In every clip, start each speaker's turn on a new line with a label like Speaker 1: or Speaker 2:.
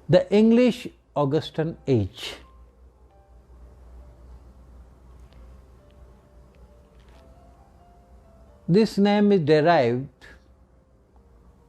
Speaker 1: The English Augustan age. This name is derived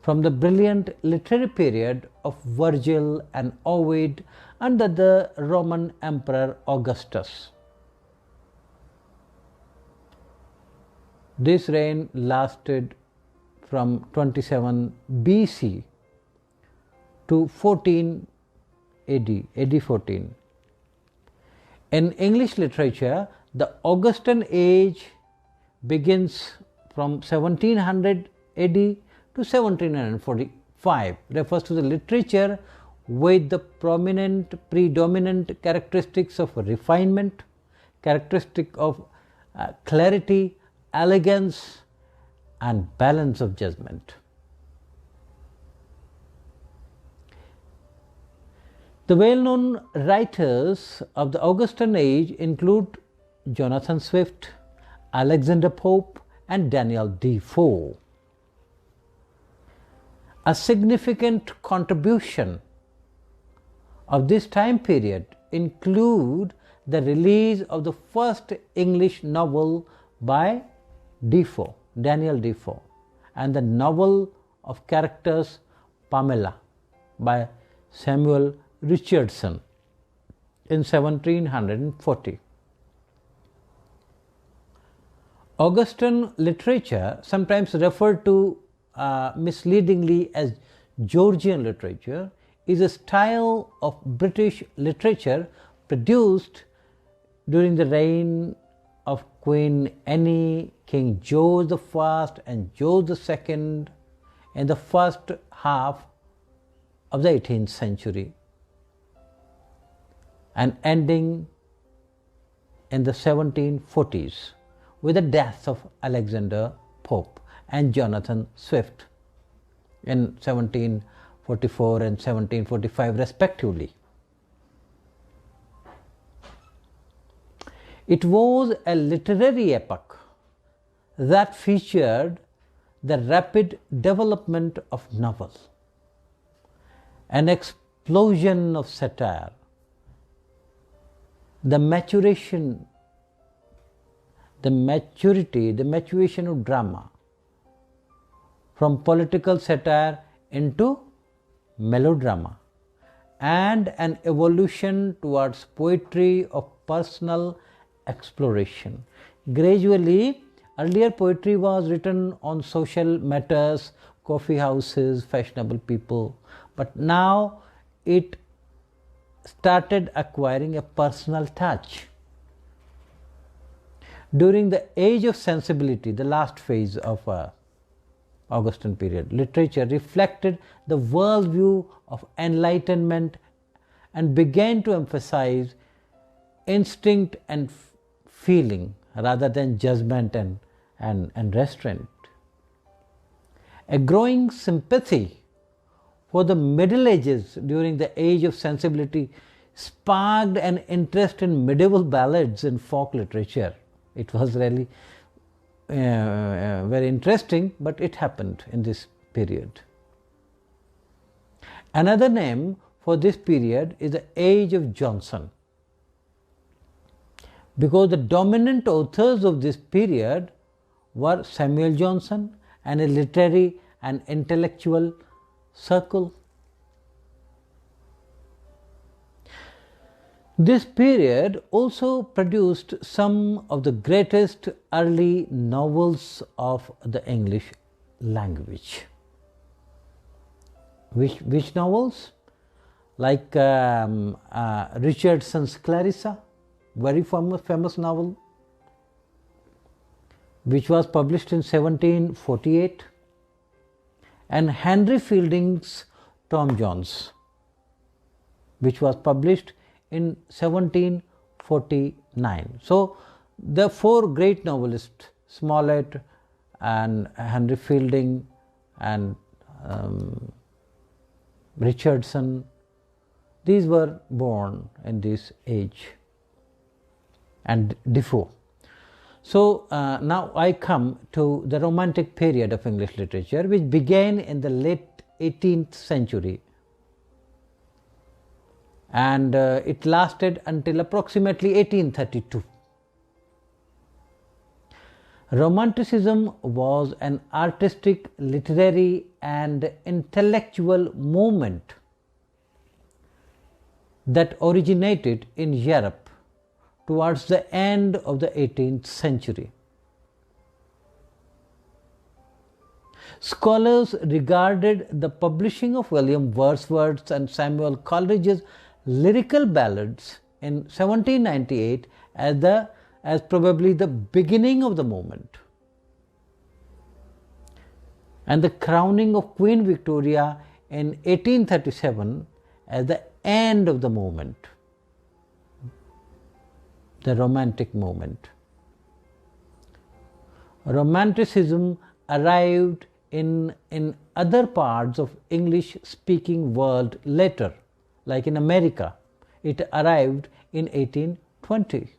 Speaker 1: from the brilliant literary period of Virgil and Ovid under the Roman Emperor Augustus. This reign lasted from 27 BC to 14 AD 14. In English literature, the Augustan age begins from 1700 AD to 1745, refers to the literature with the predominant characteristics of refinement, characteristic of clarity, elegance and balance of judgment. The well-known writers of the Augustan age include Jonathan Swift, Alexander Pope and Daniel Defoe. A significant contribution of this time period include the release of the first English novel by Defoe, Daniel Defoe, and the novel of characters Pamela by Samuel Richardson in 1740. Augustan literature, sometimes referred to misleadingly as Georgian literature, is a style of British literature produced during the reign of Queen Anne, King George I and George II in the first half of the 18th century and ending in the 1740s with the death of Alexander Pope and Jonathan Swift in 1744 and 1745 respectively. It was a literary epoch that featured the rapid development of novel, an explosion of satire, the maturation of drama, from political satire into melodrama, and an evolution towards poetry of personal exploration. Gradually, earlier poetry was written on social matters, coffee houses, fashionable people, but now it started acquiring a personal touch. During the age of sensibility, the last phase of Augustan period, literature reflected the worldview of enlightenment and began to emphasize instinct and feeling rather than judgment and restraint. A growing sympathy for the Middle Ages during the age of sensibility sparked an interest in medieval ballads and folk literature. It was really very interesting, but it happened in this period. Another name for this period is the Age of Johnson, because the dominant authors of this period were Samuel Johnson and a literary and intellectual circle. This period also produced some of the greatest early novels of the English language. Which novels? Like Richardson's Clarissa, very famous novel, which was published in 1748, and Henry Fielding's Tom Jones, which was published in 1749. So the four great novelists, Smollett and Henry Fielding and Richardson, these were born in this age, and Defoe. So now I come to the Romantic period of English literature, which began in the late 18th century. and it lasted until approximately 1832. Romanticism was an artistic, literary and intellectual movement that originated in Europe towards the end of the 18th century. Scholars regarded the publishing of William Wordsworth's and Samuel Coleridge's lyrical ballads in 1798 as probably the beginning of the movement, and the crowning of Queen Victoria in 1837 as the end of the movement, the Romantic movement. Romanticism arrived in other parts of English-speaking world later, like in America. It arrived in 1820.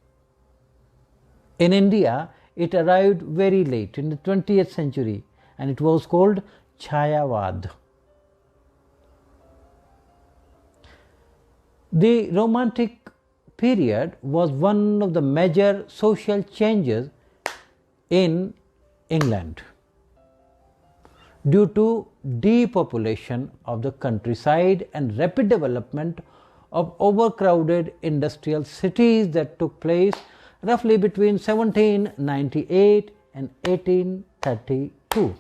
Speaker 1: In India, it arrived very late, in the 20th century, and it was called Chayavad. The Romantic period was one of the major social changes in England due to depopulation of the countryside and rapid development of overcrowded industrial cities that took place roughly between 1798 and 1832.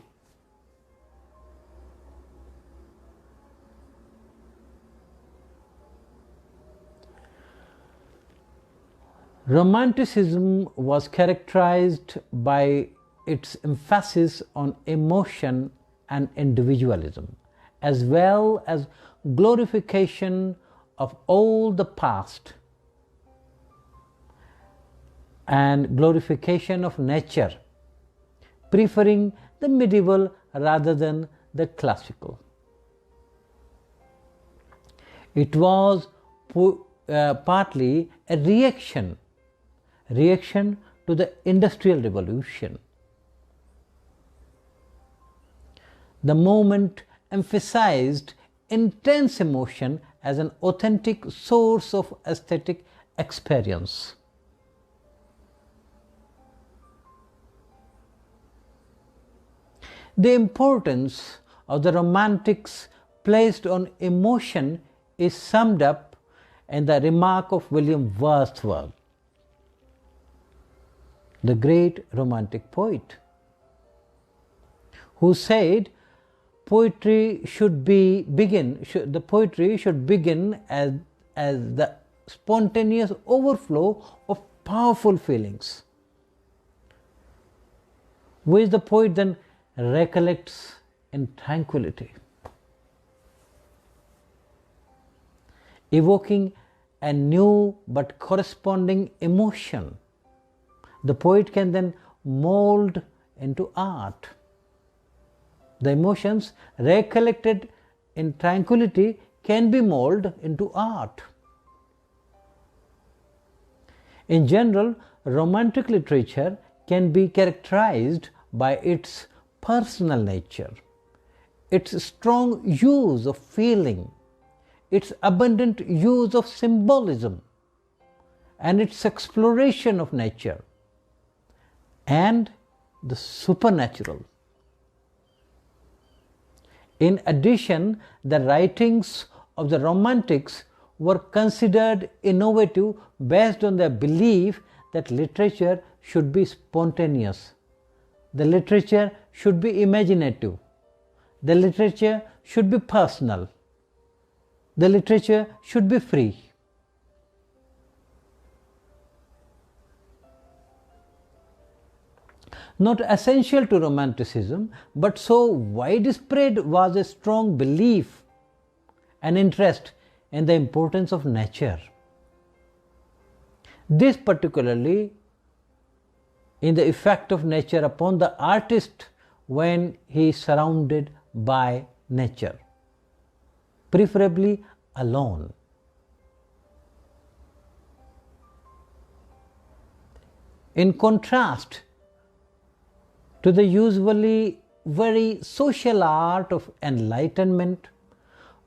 Speaker 1: Romanticism was characterized by its emphasis on emotion and individualism, as well as glorification of all the past and glorification of nature, preferring the medieval rather than the classical. It was partly a reaction to the Industrial Revolution. The movement emphasized intense emotion as an authentic source of aesthetic experience. The importance of the Romantics placed on emotion is summed up in the remark of William Wordsworth, the great Romantic poet, who said, poetry should begin as the spontaneous overflow of powerful feelings, which the poet then recollects in tranquility, evoking a new but corresponding emotion. The poet can then mold into art. The emotions recollected in tranquility can be molded into art. In general, Romantic literature can be characterized by its personal nature, its strong use of feeling, its abundant use of symbolism, and its exploration of nature and the supernatural. In addition, the writings of the Romantics were considered innovative based on their belief that literature should be spontaneous, the literature should be imaginative, the literature should be personal, the literature should be free. Not essential to Romanticism, but so widespread was a strong belief and interest in the importance of nature. This particularly in the effect of nature upon the artist when he is surrounded by nature, preferably alone. In contrast to the usually very social art of enlightenment,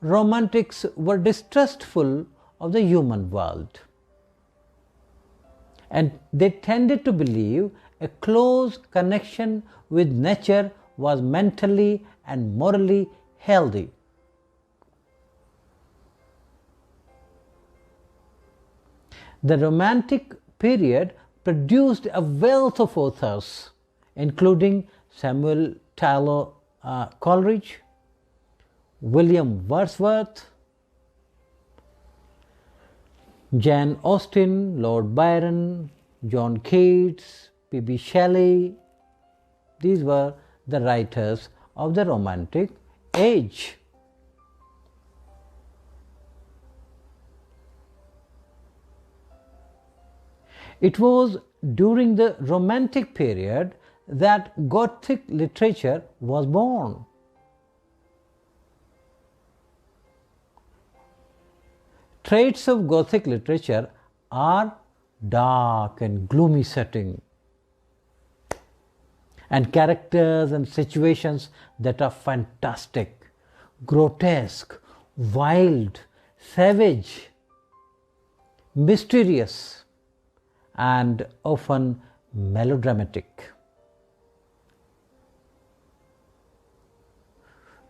Speaker 1: Romantics were distrustful of the human world. And they tended to believe a close connection with nature was mentally and morally healthy. The Romantic period produced a wealth of authors, including Samuel Taylor Coleridge, William Wordsworth, Jane Austen, Lord Byron, John Keats, P.B. Shelley. These were the writers of the Romantic age. It was during the Romantic period that Gothic literature was born. Traits of Gothic literature are dark and gloomy setting, and characters and situations that are fantastic, grotesque, wild, savage, mysterious, and often melodramatic.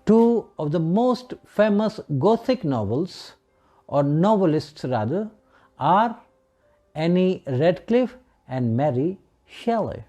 Speaker 1: Two of the most famous Gothic novels, or novelists rather, are Annie Radcliffe and Mary Shelley.